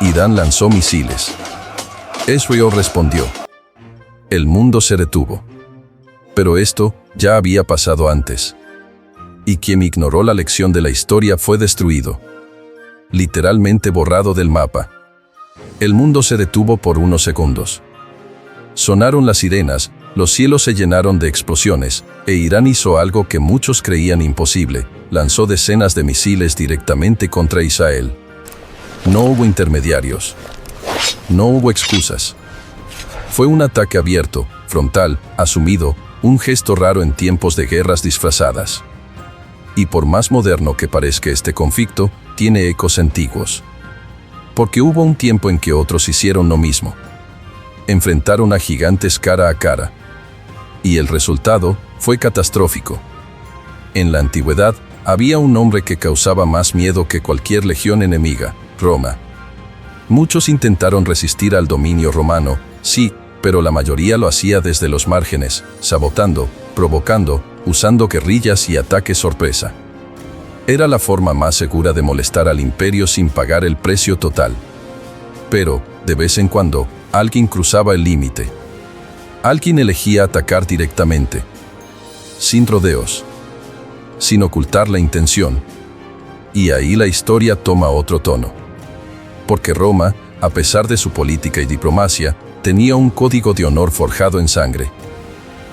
Irán lanzó misiles. Israel respondió. El mundo se detuvo. Pero esto ya había pasado antes. Y quien ignoró la lección de la historia fue destruido. Literalmente borrado del mapa. El mundo se detuvo por unos segundos. Sonaron las sirenas, los cielos se llenaron de explosiones, e Irán hizo algo que muchos creían imposible: lanzó decenas de misiles directamente contra Israel. No hubo intermediarios. No hubo excusas. Fue un ataque abierto, frontal, asumido, un gesto raro en tiempos de guerras disfrazadas. Y por más moderno que parezca este conflicto, tiene ecos antiguos. Porque hubo un tiempo en que otros hicieron lo mismo. Enfrentaron a gigantes cara a cara. Y el resultado fue catastrófico. En la antigüedad, había un hombre que causaba más miedo que cualquier legión enemiga: Roma. Muchos intentaron resistir al dominio romano, sí, pero la mayoría lo hacía desde los márgenes, sabotando, provocando, usando guerrillas y ataques sorpresa. Era la forma más segura de molestar al imperio sin pagar el precio total. Pero, de vez en cuando, alguien cruzaba el límite. Alguien elegía atacar directamente. Sin rodeos. Sin ocultar la intención. Y ahí la historia toma otro tono. Porque Roma, a pesar de su política y diplomacia, tenía un código de honor forjado en sangre.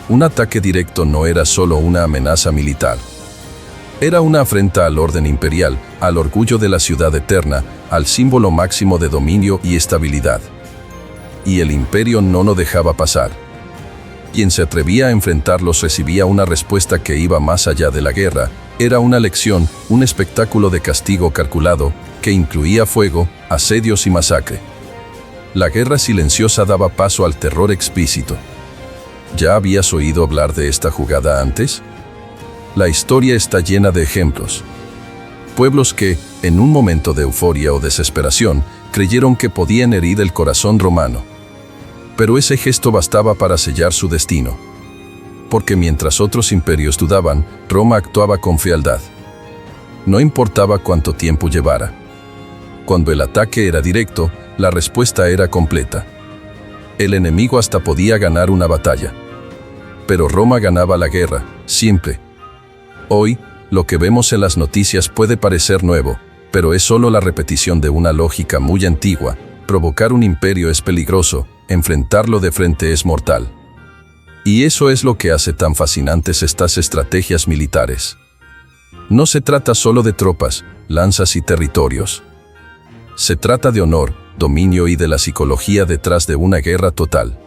Un ataque directo no era solo una amenaza militar. Era una afrenta al orden imperial, al orgullo de la ciudad eterna, al símbolo máximo de dominio y estabilidad. Y el imperio no lo dejaba pasar. Quien se atrevía a enfrentarlos recibía una respuesta que iba más allá de la guerra. Era una lección, un espectáculo de castigo calculado, que incluía fuego, asedios y masacre. La guerra silenciosa daba paso al terror explícito. ¿Ya habías oído hablar de esta jugada antes? La historia está llena de ejemplos. Pueblos que, en un momento de euforia o desesperación, creyeron que podían herir el corazón romano. Pero ese gesto bastaba para sellar su destino. Porque mientras otros imperios dudaban, Roma actuaba con frialdad. No importaba cuánto tiempo llevara. Cuando el ataque era directo, la respuesta era completa. El enemigo hasta podía ganar una batalla. Pero Roma ganaba la guerra, siempre. Hoy, lo que vemos en las noticias puede parecer nuevo, pero es solo la repetición de una lógica muy antigua. Provocar un imperio es peligroso, enfrentarlo de frente es mortal. Y eso es lo que hace tan fascinantes estas estrategias militares. No se trata solo de tropas, lanzas y territorios. Se trata de honor, dominio y de la psicología detrás de una guerra total.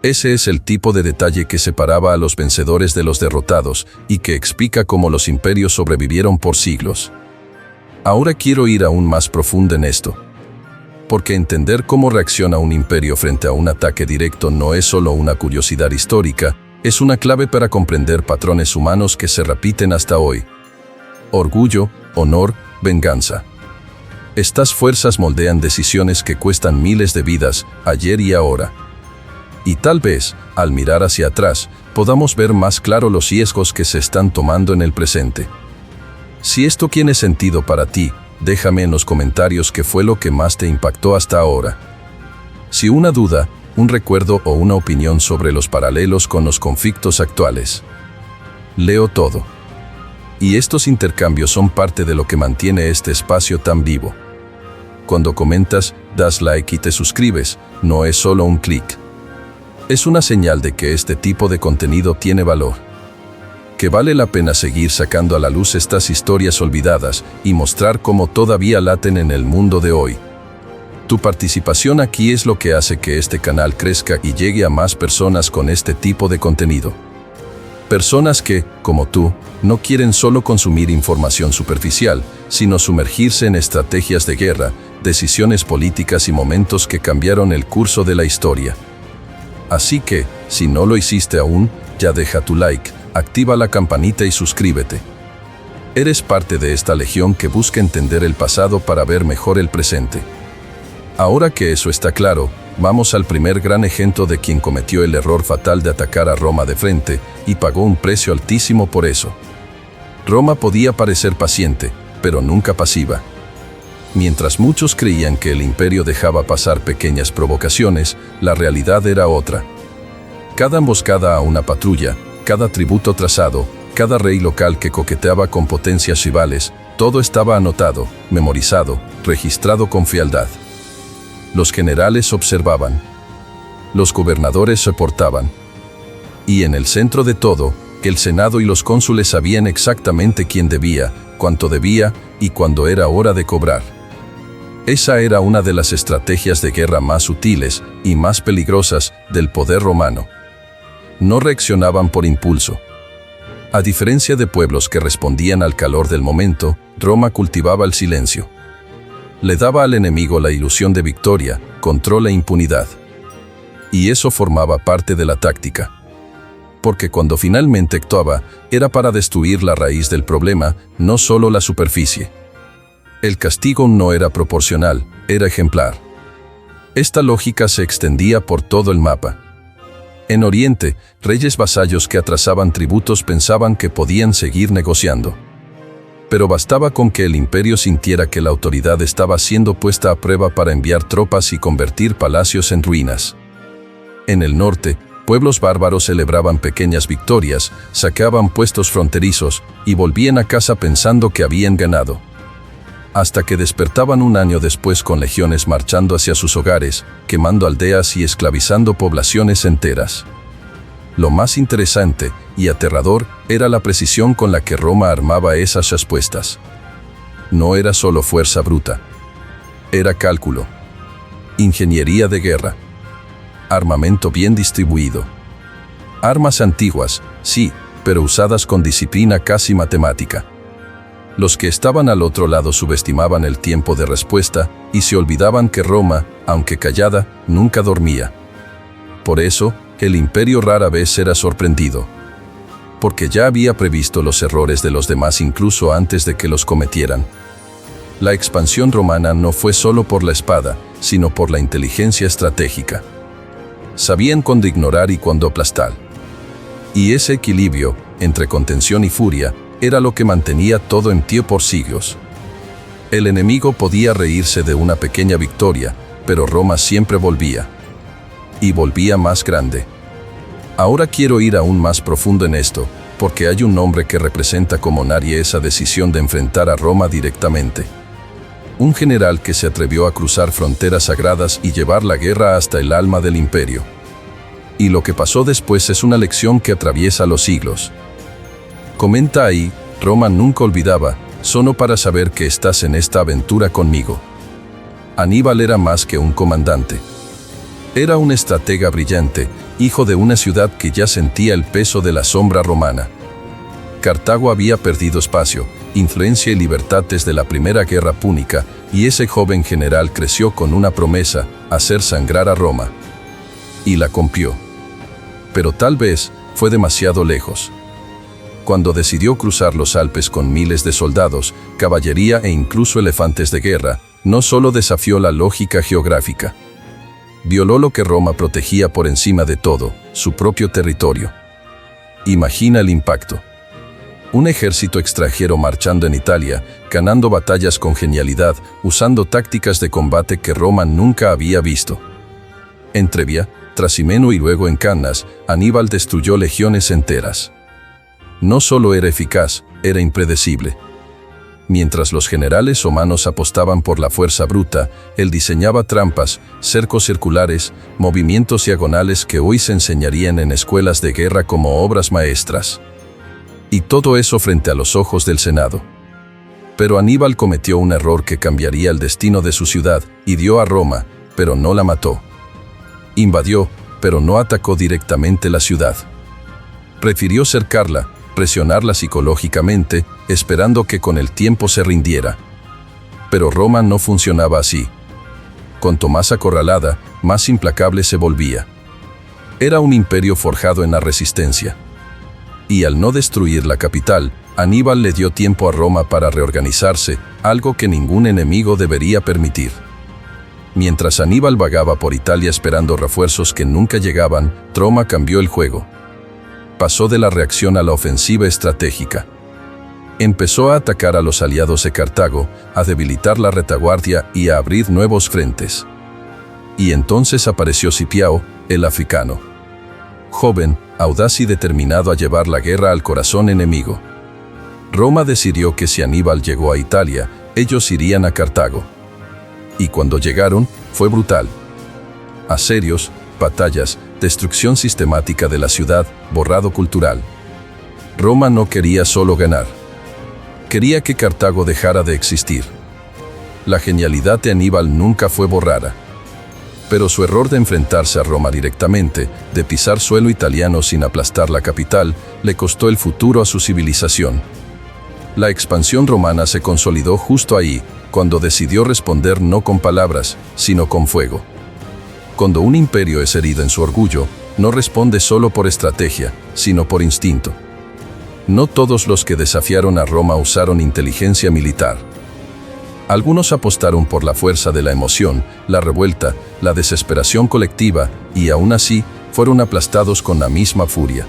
Ese es el tipo de detalle que separaba a los vencedores de los derrotados y que explica cómo los imperios sobrevivieron por siglos. Ahora quiero ir aún más profundo en esto. Porque entender cómo reacciona un imperio frente a un ataque directo no es solo una curiosidad histórica, es una clave para comprender patrones humanos que se repiten hasta hoy. Orgullo, honor, venganza. Estas fuerzas moldean decisiones que cuestan miles de vidas, ayer y ahora. Y tal vez, al mirar hacia atrás, podamos ver más claro los riesgos que se están tomando en el presente. Si esto tiene sentido para ti, déjame en los comentarios qué fue lo que más te impactó hasta ahora. Si una duda, un recuerdo o una opinión sobre los paralelos con los conflictos actuales. Leo todo. Y estos intercambios son parte de lo que mantiene este espacio tan vivo. Cuando comentas, das like y te suscribes, no es solo un clic. Es una señal de que este tipo de contenido tiene valor. Que vale la pena seguir sacando a la luz estas historias olvidadas y mostrar cómo todavía laten en el mundo de hoy. Tu participación aquí es lo que hace que este canal crezca y llegue a más personas con este tipo de contenido. Personas que, como tú, no quieren solo consumir información superficial, sino sumergirse en estrategias de guerra, decisiones políticas y momentos que cambiaron el curso de la historia. Así que, si no lo hiciste aún, ya deja tu like, activa la campanita y suscríbete. Eres parte de esta legión que busca entender el pasado para ver mejor el presente. Ahora que eso está claro, vamos al primer gran ejemplo de quien cometió el error fatal de atacar a Roma de frente y pagó un precio altísimo por eso. Roma podía parecer paciente, pero nunca pasiva. Mientras muchos creían que el imperio dejaba pasar pequeñas provocaciones, la realidad era otra. Cada emboscada a una patrulla, cada tributo trazado, cada rey local que coqueteaba con potencias rivales, todo estaba anotado, memorizado, registrado con frialdad. Los generales observaban. Los gobernadores reportaban. Y en el centro de todo, el Senado y los cónsules sabían exactamente quién debía, cuánto debía y cuándo era hora de cobrar. Esa era una de las estrategias de guerra más sutiles y más peligrosas del poder romano. No reaccionaban por impulso. A diferencia de pueblos que respondían al calor del momento, Roma cultivaba el silencio. Le daba al enemigo la ilusión de victoria, control e impunidad. Y eso formaba parte de la táctica. Porque cuando finalmente actuaba, era para destruir la raíz del problema, no solo la superficie. El castigo no era proporcional, era ejemplar. Esta lógica se extendía por todo el mapa. En Oriente, reyes vasallos que atrasaban tributos pensaban que podían seguir negociando. Pero bastaba con que el imperio sintiera que la autoridad estaba siendo puesta a prueba para enviar tropas y convertir palacios en ruinas. En el norte, pueblos bárbaros celebraban pequeñas victorias, saqueaban puestos fronterizos y volvían a casa pensando que habían ganado. Hasta que despertaban un año después con legiones marchando hacia sus hogares, quemando aldeas y esclavizando poblaciones enteras. Lo más interesante y aterrador era la precisión con la que Roma armaba esas respuestas. No era solo fuerza bruta. Era cálculo. Ingeniería de guerra. Armamento bien distribuido. Armas antiguas, sí, pero usadas con disciplina casi matemática. Los que estaban al otro lado subestimaban el tiempo de respuesta y se olvidaban que Roma, aunque callada, nunca dormía. Por eso, el imperio rara vez era sorprendido. Porque ya había previsto los errores de los demás incluso antes de que los cometieran. La expansión romana no fue solo por la espada, sino por la inteligencia estratégica. Sabían cuándo ignorar y cuándo aplastar. Y ese equilibrio, entre contención y furia, era lo que mantenía todo en pie por siglos. El enemigo podía reírse de una pequeña victoria, pero Roma siempre volvía. Y volvía más grande. Ahora quiero ir aún más profundo en esto, porque hay un nombre que representa como nadie esa decisión de enfrentar a Roma directamente. Un general que se atrevió a cruzar fronteras sagradas y llevar la guerra hasta el alma del imperio. Y lo que pasó después es una lección que atraviesa los siglos. Comenta ahí, Roma nunca olvidaba, solo para saber que estás en esta aventura conmigo. Aníbal era más que un comandante. Era un estratega brillante, hijo de una ciudad que ya sentía el peso de la sombra romana. Cartago había perdido espacio, influencia y libertad desde la primera guerra púnica, y ese joven general creció con una promesa, hacer sangrar a Roma. Y la cumplió. Pero tal vez fue demasiado lejos. Cuando decidió cruzar los Alpes con miles de soldados, caballería e incluso elefantes de guerra, no solo desafió la lógica geográfica. Violó lo que Roma protegía por encima de todo, su propio territorio. Imagina el impacto. Un ejército extranjero marchando en Italia, ganando batallas con genialidad, usando tácticas de combate que Roma nunca había visto. En Trebia, Trasimeno y luego en Cannas, Aníbal destruyó legiones enteras. No solo era eficaz, era impredecible. Mientras los generales romanos apostaban por la fuerza bruta, él diseñaba trampas, cercos circulares, movimientos diagonales que hoy se enseñarían en escuelas de guerra como obras maestras. Y todo eso frente a los ojos del Senado. Pero Aníbal cometió un error que cambiaría el destino de su ciudad, hirió a Roma, pero no la mató. Invadió, pero no atacó directamente la ciudad. Prefirió cercarla, presionarla psicológicamente, esperando que con el tiempo se rindiera. Pero Roma no funcionaba así. Cuanto más acorralada, más implacable se volvía. Era un imperio forjado en la resistencia. Y al no destruir la capital, Aníbal le dio tiempo a Roma para reorganizarse, algo que ningún enemigo debería permitir. Mientras Aníbal vagaba por Italia esperando refuerzos que nunca llegaban, Roma cambió el juego. Pasó de la reacción a la ofensiva estratégica. Empezó a atacar a los aliados de Cartago, a debilitar la retaguardia y a abrir nuevos frentes. Y entonces apareció Scipiao, el africano. Joven, audaz y determinado a llevar la guerra al corazón enemigo. Roma decidió que si Aníbal llegó a Italia, ellos irían a Cartago. Y cuando llegaron, fue brutal. Asedios, batallas, destrucción sistemática de la ciudad, borrado cultural. Roma no quería solo ganar. Quería que Cartago dejara de existir. La genialidad de Aníbal nunca fue borrada. Pero su error de enfrentarse a Roma directamente, de pisar suelo italiano sin aplastar la capital, le costó el futuro a su civilización. La expansión romana se consolidó justo ahí, cuando decidió responder no con palabras, sino con fuego. Cuando un imperio es herido en su orgullo, no responde solo por estrategia, sino por instinto. No todos los que desafiaron a Roma usaron inteligencia militar. Algunos apostaron por la fuerza de la emoción, la revuelta, la desesperación colectiva, y aún así, fueron aplastados con la misma furia.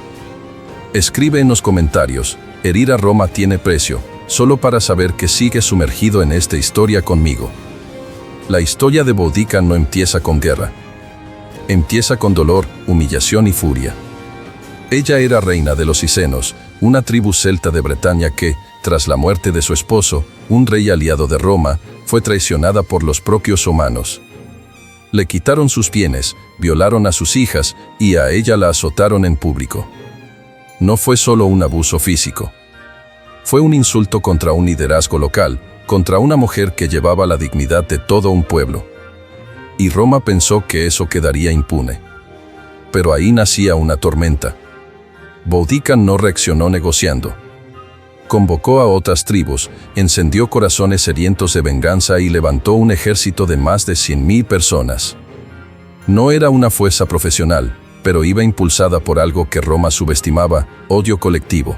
Escribe en los comentarios, herir a Roma tiene precio, solo para saber que sigues sumergido en esta historia conmigo. La historia de Boudica no empieza con guerra. Empieza con dolor, humillación y furia. Ella era reina de los Cicenos, una tribu celta de Bretaña que, tras la muerte de su esposo, un rey aliado de Roma, fue traicionada por los propios romanos. Le quitaron sus bienes, violaron a sus hijas y a ella la azotaron en público. No fue solo un abuso físico. Fue un insulto contra un liderazgo local, contra una mujer que llevaba la dignidad de todo un pueblo. Y Roma pensó que eso quedaría impune. Pero ahí nacía una tormenta. Boudica no reaccionó negociando. Convocó a otras tribus, encendió corazones sedientos de venganza y levantó un ejército de más de 100.000 personas. No era una fuerza profesional, pero iba impulsada por algo que Roma subestimaba, odio colectivo.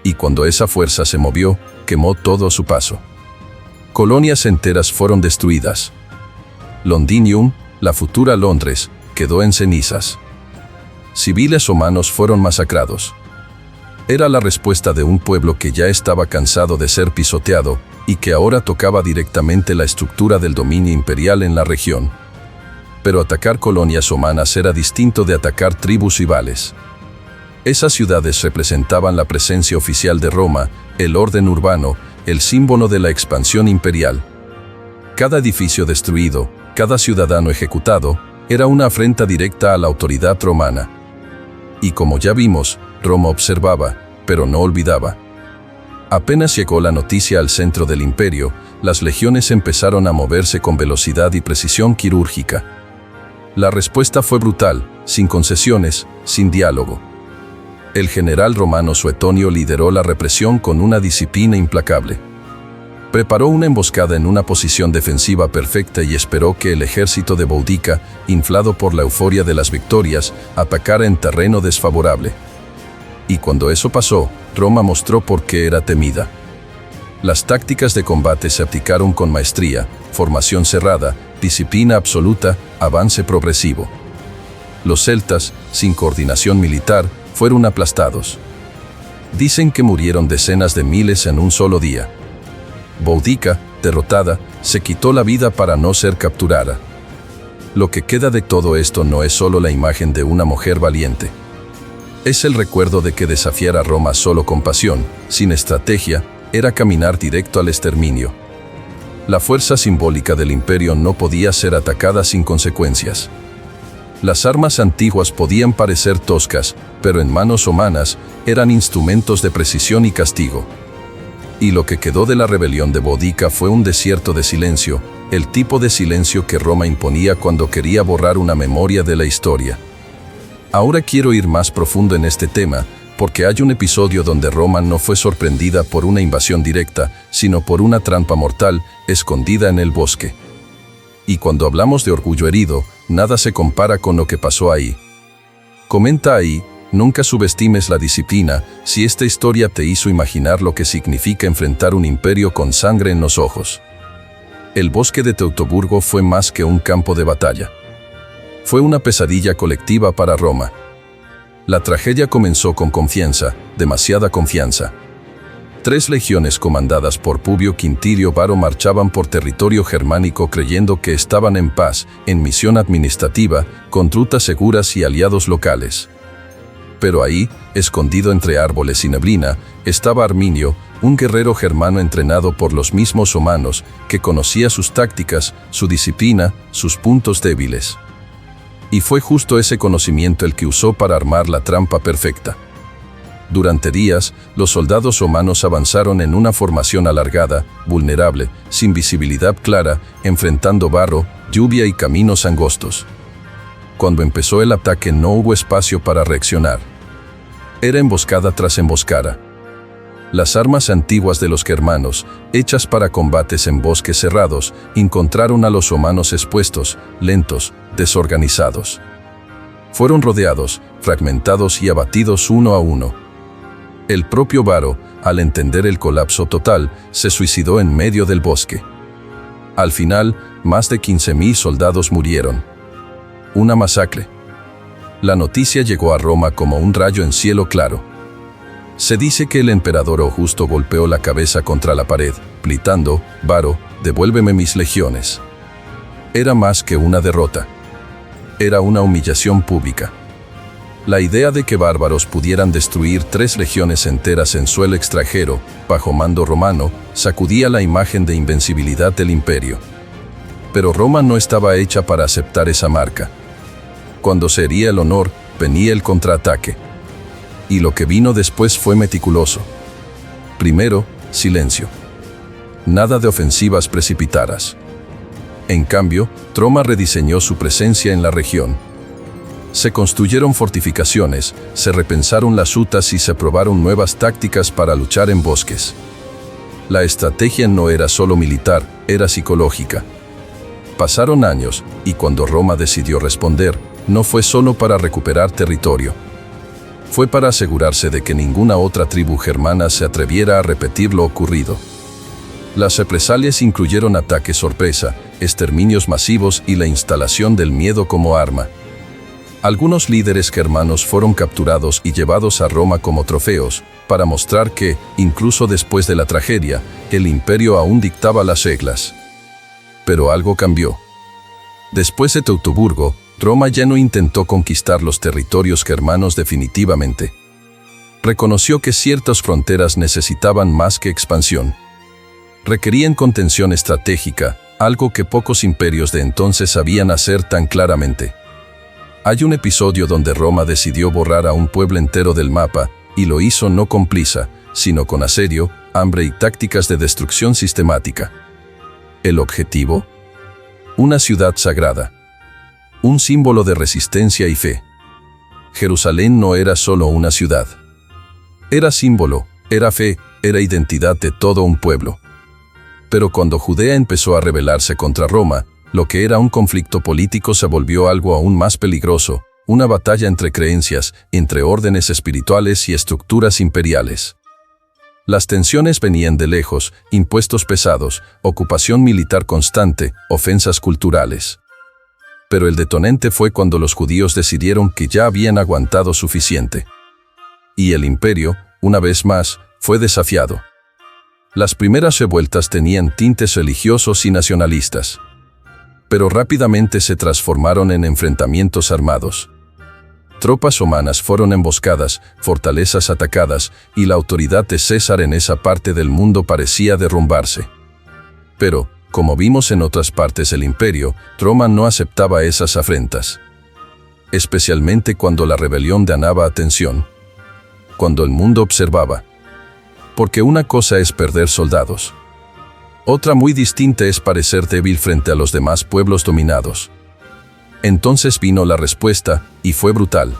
Y cuando esa fuerza se movió, quemó todo a su paso. Colonias enteras fueron destruidas. Londinium, la futura Londres, quedó en cenizas. Civiles humanos fueron masacrados. Era la respuesta de un pueblo que ya estaba cansado de ser pisoteado y que ahora tocaba directamente la estructura del dominio imperial en la región. Pero atacar colonias humanas era distinto de atacar tribus rivales. Esas ciudades representaban la presencia oficial de Roma, el orden urbano, el símbolo de la expansión imperial. Cada edificio destruido, cada ciudadano ejecutado, era una afrenta directa a la autoridad romana. Y como ya vimos, Roma observaba, pero no olvidaba. Apenas llegó la noticia al centro del imperio, las legiones empezaron a moverse con velocidad y precisión quirúrgica. La respuesta fue brutal, sin concesiones, sin diálogo. El general romano Suetonio lideró la represión con una disciplina implacable. Preparó una emboscada en una posición defensiva perfecta y esperó que el ejército de Boudica, inflado por la euforia de las victorias, atacara en terreno desfavorable. Y cuando eso pasó, Roma mostró por qué era temida. Las tácticas de combate se aplicaron con maestría, formación cerrada, disciplina absoluta, avance progresivo. Los celtas, sin coordinación militar, fueron aplastados. Dicen que murieron decenas de miles en un solo día. Boudica, derrotada, se quitó la vida para no ser capturada. Lo que queda de todo esto no es solo la imagen de una mujer valiente. Es el recuerdo de que desafiar a Roma solo con pasión, sin estrategia, era caminar directo al exterminio. La fuerza simbólica del imperio no podía ser atacada sin consecuencias. Las armas antiguas podían parecer toscas, pero en manos humanas eran instrumentos de precisión y castigo. Y lo que quedó de la rebelión de Boudica fue un desierto de silencio, el tipo de silencio que Roma imponía cuando quería borrar una memoria de la historia. Ahora quiero ir más profundo en este tema, porque hay un episodio donde Roma no fue sorprendida por una invasión directa, sino por una trampa mortal, escondida en el bosque. Y cuando hablamos de orgullo herido, nada se compara con lo que pasó ahí. Comenta ahí, nunca subestimes la disciplina, si esta historia te hizo imaginar lo que significa enfrentar un imperio con sangre en los ojos. El bosque de Teutoburgo fue más que un campo de batalla. Fue una pesadilla colectiva para Roma. La tragedia comenzó con confianza, demasiada confianza. 3 legiones comandadas por Publio Quintilio Varo marchaban por territorio germánico creyendo que estaban en paz, en misión administrativa, con rutas seguras y aliados locales. Pero ahí, escondido entre árboles y neblina, estaba Arminio, un guerrero germano entrenado por los mismos romanos, que conocía sus tácticas, su disciplina, sus puntos débiles. Y fue justo ese conocimiento el que usó para armar la trampa perfecta. Durante días, los soldados romanos avanzaron en una formación alargada, vulnerable, sin visibilidad clara, enfrentando barro, lluvia y caminos angostos. Cuando empezó el ataque no hubo espacio para reaccionar. Era emboscada tras emboscada. Las armas antiguas de los germanos, hechas para combates en bosques cerrados, encontraron a los romanos expuestos, lentos, desorganizados. Fueron rodeados, fragmentados y abatidos uno a uno. El propio Varo, al entender el colapso total, se suicidó en medio del bosque. Al final, más de 15.000 soldados murieron. Una masacre. La noticia llegó a Roma como un rayo en cielo claro. Se dice que el emperador Augusto golpeó la cabeza contra la pared, gritando: «Varo, devuélveme mis legiones». Era más que una derrota. Era una humillación pública. La idea de que bárbaros pudieran destruir 3 legiones enteras en suelo extranjero, bajo mando romano, sacudía la imagen de invencibilidad del imperio. Pero Roma no estaba hecha para aceptar esa marca. Cuando se hería el honor, venía el contraataque. Y lo que vino después fue meticuloso. Primero, silencio. Nada de ofensivas precipitadas. En cambio, Roma rediseñó su presencia en la región. Se construyeron fortificaciones, se repensaron las rutas y se probaron nuevas tácticas para luchar en bosques. La estrategia no era solo militar, era psicológica. Pasaron años, y cuando Roma decidió responder, no fue solo para recuperar territorio. Fue para asegurarse de que ninguna otra tribu germana se atreviera a repetir lo ocurrido. Las represalias incluyeron ataques sorpresa, exterminios masivos y la instalación del miedo como arma. Algunos líderes germanos fueron capturados y llevados a Roma como trofeos, para mostrar que, incluso después de la tragedia, el imperio aún dictaba las reglas. Pero algo cambió. Después de Teutoburgo, Roma ya no intentó conquistar los territorios germanos definitivamente. Reconoció que ciertas fronteras necesitaban más que expansión. Requerían contención estratégica, algo que pocos imperios de entonces sabían hacer tan claramente. Hay un episodio donde Roma decidió borrar a un pueblo entero del mapa, y lo hizo no con prisa, sino con asedio, hambre y tácticas de destrucción sistemática. ¿El objetivo? Una ciudad sagrada. Un símbolo de resistencia y fe. Jerusalén no era solo una ciudad. Era símbolo, era fe, era identidad de todo un pueblo. Pero cuando Judea empezó a rebelarse contra Roma, lo que era un conflicto político se volvió algo aún más peligroso, una batalla entre creencias, entre órdenes espirituales y estructuras imperiales. Las tensiones venían de lejos, impuestos pesados, ocupación militar constante, ofensas culturales. Pero el detonante fue cuando los judíos decidieron que ya habían aguantado suficiente. Y el imperio, una vez más, fue desafiado. Las primeras revueltas tenían tintes religiosos y nacionalistas. Pero rápidamente se transformaron en enfrentamientos armados. Tropas romanas fueron emboscadas, fortalezas atacadas, y la autoridad de César en esa parte del mundo parecía derrumbarse. Pero, como vimos en otras partes del imperio, Roma no aceptaba esas afrentas. Especialmente cuando la rebelión ganaba atención. Cuando el mundo observaba. Porque una cosa es perder soldados. Otra muy distinta es parecer débil frente a los demás pueblos dominados. Entonces vino la respuesta, y fue brutal.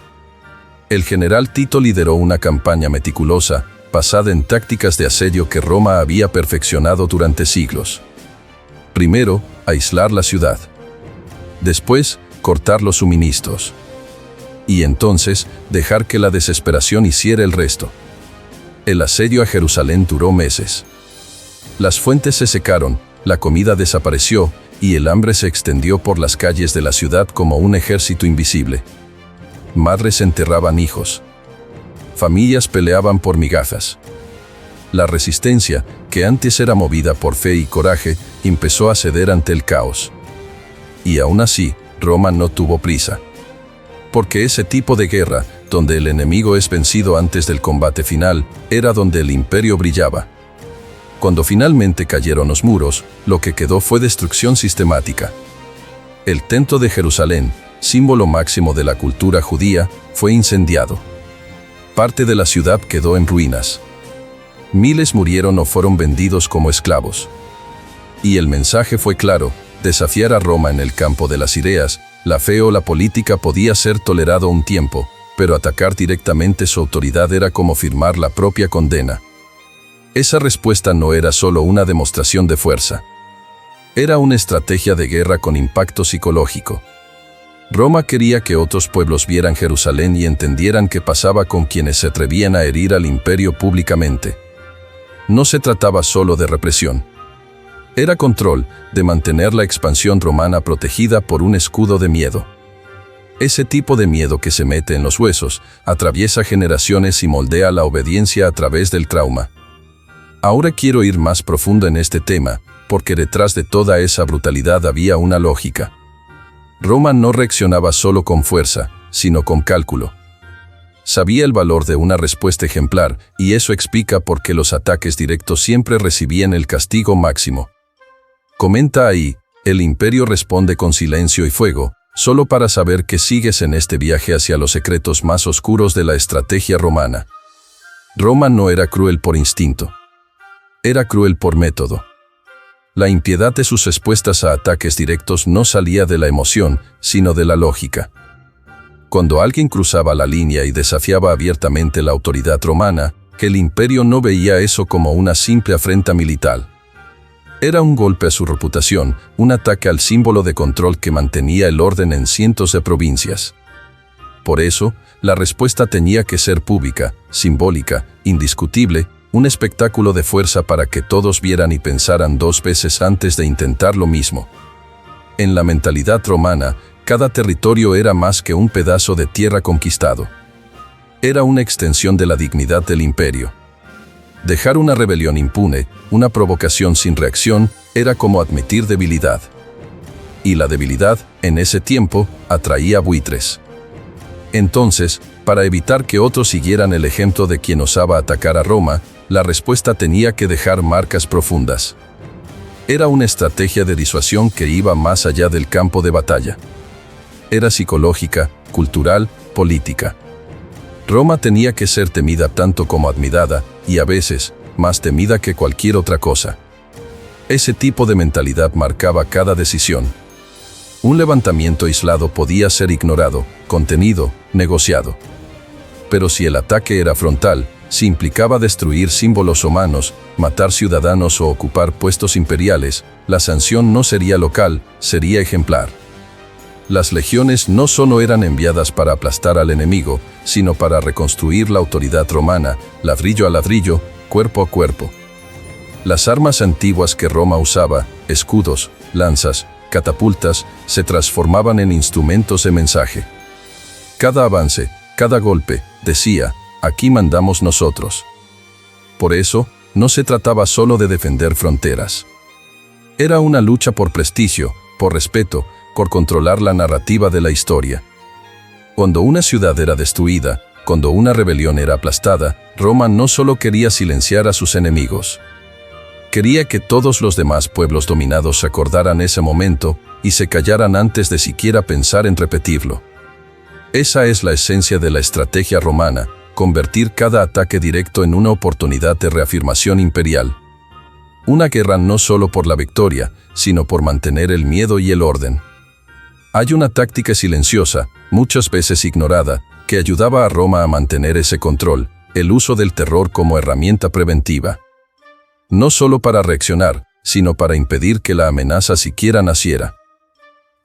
El general Tito lideró una campaña meticulosa, basada en tácticas de asedio que Roma había perfeccionado durante siglos. Primero, aislar la ciudad. Después, cortar los suministros. Y entonces, dejar que la desesperación hiciera el resto. El asedio a Jerusalén duró meses. Las fuentes se secaron, la comida desapareció, y el hambre se extendió por las calles de la ciudad como un ejército invisible. Madres enterraban hijos. Familias peleaban por migajas. La resistencia, que antes era movida por fe y coraje, empezó a ceder ante el caos. Y aún así, Roma no tuvo prisa. Porque ese tipo de guerra, donde el enemigo es vencido antes del combate final, era donde el imperio brillaba. Cuando finalmente cayeron los muros, lo que quedó fue destrucción sistemática. El templo de Jerusalén, símbolo máximo de la cultura judía, fue incendiado. Parte de la ciudad quedó en ruinas. Miles murieron o fueron vendidos como esclavos. Y el mensaje fue claro: desafiar a Roma en el campo de las ideas, la fe o la política podía ser tolerado un tiempo, pero atacar directamente su autoridad era como firmar la propia condena. Esa respuesta no era solo una demostración de fuerza. Era una estrategia de guerra con impacto psicológico. Roma quería que otros pueblos vieran Jerusalén y entendieran qué pasaba con quienes se atrevían a herir al imperio públicamente. No se trataba solo de represión. Era control, de mantener la expansión romana protegida por un escudo de miedo. Ese tipo de miedo que se mete en los huesos, atraviesa generaciones y moldea la obediencia a través del trauma. Ahora quiero ir más profundo en este tema, porque detrás de toda esa brutalidad había una lógica. Roma no reaccionaba solo con fuerza, sino con cálculo. Sabía el valor de una respuesta ejemplar, y eso explica por qué los ataques directos siempre recibían el castigo máximo. Comenta ahí: el imperio responde con silencio y fuego, solo para saber que sigues en este viaje hacia los secretos más oscuros de la estrategia romana. Roma no era cruel por instinto. Era cruel por método. La impiedad de sus respuestas a ataques directos no salía de la emoción, sino de la lógica. Cuando alguien cruzaba la línea y desafiaba abiertamente la autoridad romana, el imperio no veía eso como una simple afrenta militar. Era un golpe a su reputación, un ataque al símbolo de control que mantenía el orden en cientos de provincias. Por eso, la respuesta tenía que ser pública, simbólica, indiscutible, un espectáculo de fuerza para que todos vieran y pensaran dos veces antes de intentar lo mismo. En la mentalidad romana, cada territorio era más que un pedazo de tierra conquistado. Era una extensión de la dignidad del imperio. Dejar una rebelión impune, una provocación sin reacción, era como admitir debilidad. Y la debilidad, en ese tiempo, atraía buitres. Entonces, para evitar que otros siguieran el ejemplo de quien osaba atacar a Roma, la respuesta tenía que dejar marcas profundas. Era una estrategia de disuasión que iba más allá del campo de batalla. Era psicológica, cultural, política. Roma tenía que ser temida tanto como admirada, y a veces, más temida que cualquier otra cosa. Ese tipo de mentalidad marcaba cada decisión. Un levantamiento aislado podía ser ignorado, contenido, negociado. Pero si el ataque era frontal, si implicaba destruir símbolos humanos, matar ciudadanos o ocupar puestos imperiales, la sanción no sería local, sería ejemplar. Las legiones no solo eran enviadas para aplastar al enemigo, sino para reconstruir la autoridad romana, ladrillo a ladrillo, cuerpo a cuerpo. Las armas antiguas que Roma usaba, escudos, lanzas, catapultas, se transformaban en instrumentos de mensaje. Cada avance, cada golpe, decía: aquí mandamos nosotros. Por eso, no se trataba solo de defender fronteras. Era una lucha por prestigio, por respeto, por controlar la narrativa de la historia. Cuando una ciudad era destruida, cuando una rebelión era aplastada, Roma no solo quería silenciar a sus enemigos. Quería que todos los demás pueblos dominados acordaran ese momento y se callaran antes de siquiera pensar en repetirlo. Esa es la esencia de la estrategia romana: convertir cada ataque directo en una oportunidad de reafirmación imperial. Una guerra no solo por la victoria, sino por mantener el miedo y el orden. Hay una táctica silenciosa, muchas veces ignorada, que ayudaba a Roma a mantener ese control: el uso del terror como herramienta preventiva. No solo para reaccionar, sino para impedir que la amenaza siquiera naciera.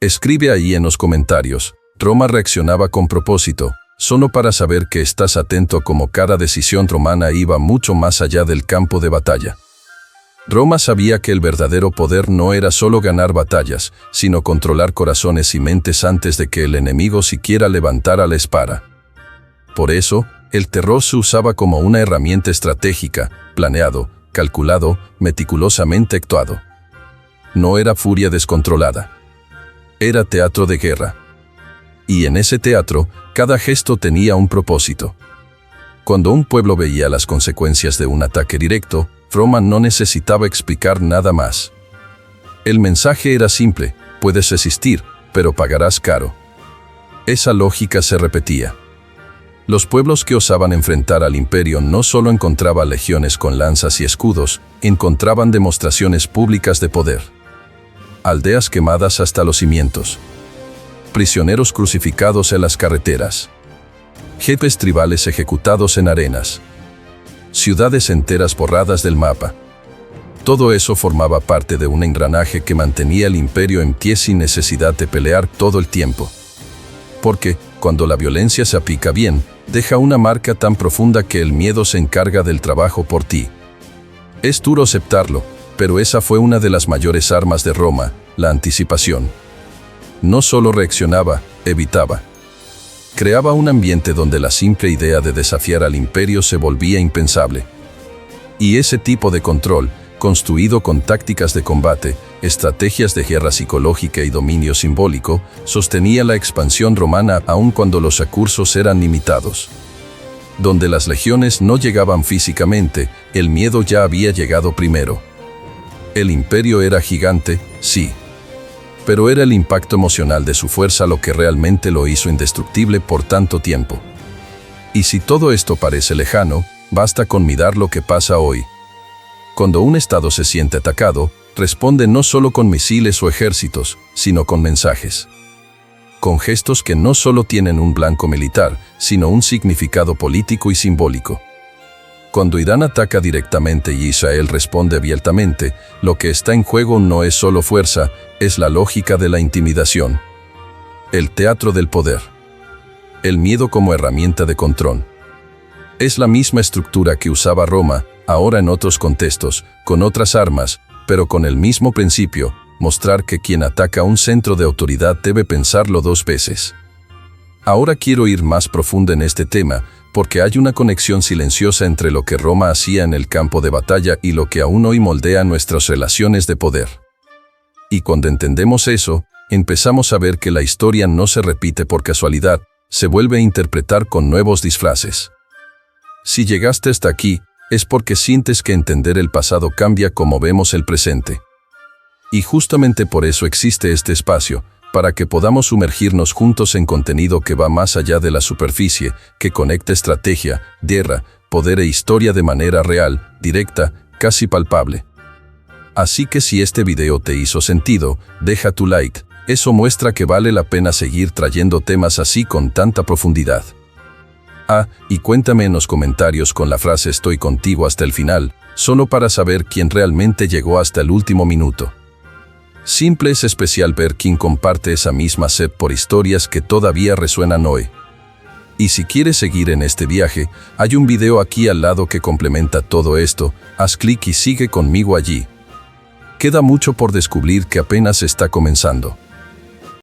Escribe ahí en los comentarios: Roma reaccionaba con propósito, solo para saber que estás atento como cada decisión romana iba mucho más allá del campo de batalla. Roma sabía que el verdadero poder no era solo ganar batallas, sino controlar corazones y mentes antes de que el enemigo siquiera levantara la espada. Por eso, el terror se usaba como una herramienta estratégica, planeado, calculado, meticulosamente actuado. No era furia descontrolada. Era teatro de guerra. Y en ese teatro, cada gesto tenía un propósito. Cuando un pueblo veía las consecuencias de un ataque directo, Roma no necesitaba explicar nada más. El mensaje era simple: puedes resistir, pero pagarás caro. Esa lógica se repetía. Los pueblos que osaban enfrentar al imperio no solo encontraban legiones con lanzas y escudos, encontraban demostraciones públicas de poder. Aldeas quemadas hasta los cimientos. Prisioneros crucificados en las carreteras. Jefes tribales ejecutados en arenas. Ciudades enteras borradas del mapa. Todo eso formaba parte de un engranaje que mantenía el imperio en pie sin necesidad de pelear todo el tiempo. Porque, cuando la violencia se aplica bien, deja una marca tan profunda que el miedo se encarga del trabajo por ti. Es duro aceptarlo, pero esa fue una de las mayores armas de Roma, la anticipación. No solo reaccionaba, evitaba. Creaba un ambiente donde la simple idea de desafiar al imperio se volvía impensable. Y ese tipo de control, construido con tácticas de combate, estrategias de guerra psicológica y dominio simbólico, sostenía la expansión romana aun cuando los recursos eran limitados. Donde las legiones no llegaban físicamente, el miedo ya había llegado primero. El imperio era gigante, sí. Pero era el impacto emocional de su fuerza lo que realmente lo hizo indestructible por tanto tiempo. Y si todo esto parece lejano, basta con mirar lo que pasa hoy. Cuando un estado se siente atacado, responde no solo con misiles o ejércitos, sino con mensajes. Con gestos que no solo tienen un blanco militar, sino un significado político y simbólico. Cuando Irán ataca directamente y Israel responde abiertamente, lo que está en juego no es solo fuerza, es la lógica de la intimidación. El teatro del poder. El miedo como herramienta de control. Es la misma estructura que usaba Roma, ahora en otros contextos, con otras armas, pero con el mismo principio: mostrar que quien ataca un centro de autoridad debe pensarlo dos veces. Ahora quiero ir más profundo en este tema, porque hay una conexión silenciosa entre lo que Roma hacía en el campo de batalla y lo que aún hoy moldea nuestras relaciones de poder. Y cuando entendemos eso, empezamos a ver que la historia no se repite por casualidad, se vuelve a interpretar con nuevos disfraces. Si llegaste hasta aquí, es porque sientes que entender el pasado cambia cómo vemos el presente. Y justamente por eso existe este espacio, para que podamos sumergirnos juntos en contenido que va más allá de la superficie, que conecta estrategia, guerra, poder e historia de manera real, directa, casi palpable. Así que si este video te hizo sentido, deja tu like, eso muestra que vale la pena seguir trayendo temas así con tanta profundidad. Y cuéntame en los comentarios con la frase "estoy contigo hasta el final", solo para saber quién realmente llegó hasta el último minuto. Simple es especial ver quién comparte esa misma sed por historias que todavía resuenan hoy. Y si quieres seguir en este viaje, hay un video aquí al lado que complementa todo esto, haz clic y sigue conmigo allí. Queda mucho por descubrir que apenas está comenzando.